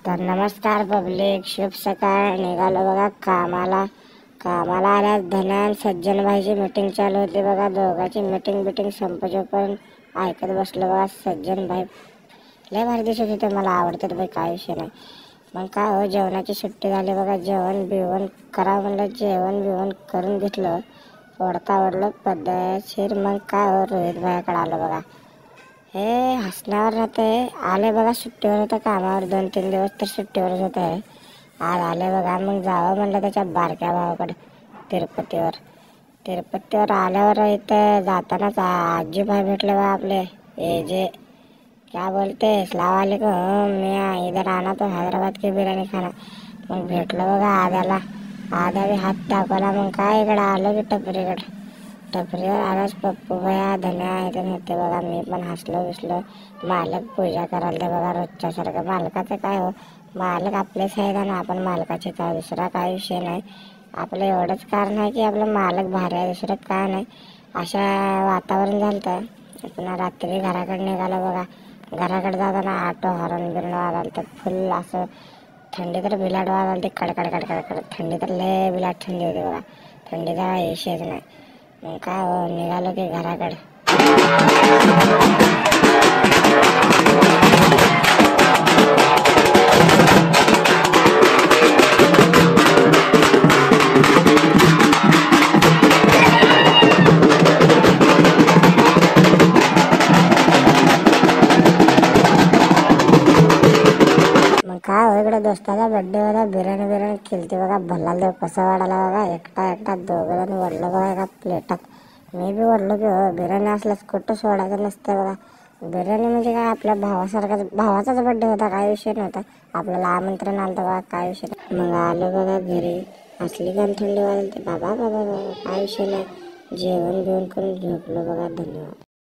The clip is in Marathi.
तर नमस्कार पब्लिक, शुभ सकाळ. निघालो बघा कामाला. कामाला आल्या धन्यान सज्जन भाईची मीटिंग चालू होती बघा. दोघांची मीटिंग संपेपर्यंत ऐकत बसलो बघा. सज्जन भाई लय भारी दिसत होते, मला आवडतात भाई, काय विषय नाही. मग काय हो, जेवणाची सुट्टी झाली बघा. जेवण बिवण करा म्हणलं, जेवण बिवण करून घेतलं. ओढता पद्धतशीर मग काय हो, रोहित भाईकडे आलो बघा. हे हसण्यावर राहते. आले बघा, सुट्टीवर होतं कामावर, 2-3 दिवस तर सुट्टीवरच होत आहे. आज आले बघा. मग जावं म्हणलं त्याच्या बारक्या भावाकडे तिरुपतीवर आल्यावर इथं जातानाच आजी भाई भेटले बघा आपले. ये जे क्या बोलते सलाम को, मैं इधर आना तो हैदराबाद की बिर्याणी खाना. मग भेटलं बघा आद्याला. आद्या बी हात दाखवला. मग काय इकडं आलो की टपरीवर आलाच पप्पू भया धन्या इथं होते बघा. मी पण हसलो बिसलो. मालक पूजा करायला ते बघा रोजच्या सारखं. मालकाचं काय हो, मालक आपलेच आहे ना, आपण मालकाचे काय, दुसरा काय विषय नाही. आपलं एवढंच कारण आहे की आपलं मालक भारी आहे, दुसरं काय नाही. अशा वातावरण झालं तर पुन्हा रात्री घराकडे निघालं बघा. घराकडे जाताना ऑटो हॉर्न बिरण वाजाल तर फुल असं थंडी तर बिलाट वाजाल ते कडकड. थंडी तर लय बिलाट थंडी होती बघा. थंडीचा विषयच नाही. मग काय हो, निघालो की घराकडे. मग काय हो, इकडे दोस्ताचा बड्डे होता. बिर्याणी केलती बघा. भल्ला देव कसा वाढाला बघा. एकटा दोघं जण वरलं बघा एका प्लेटात. मी बी वरलो की हो. बिर्याणी असल्यास कुठं सोडायचं नसतं बघा. बिर्याणी म्हणजे काय, आपल्या भावाचाच बड्डे होता, काय विषय नव्हता. आपल्याला आमंत्रण आलं बघा, काय विषय नाही. मग आलो बघा घरी. असली पण थंडी वाजते बाबा, काय विषय नाही. जेवण बिवण करून झोपलो बघा. धन्यवाद.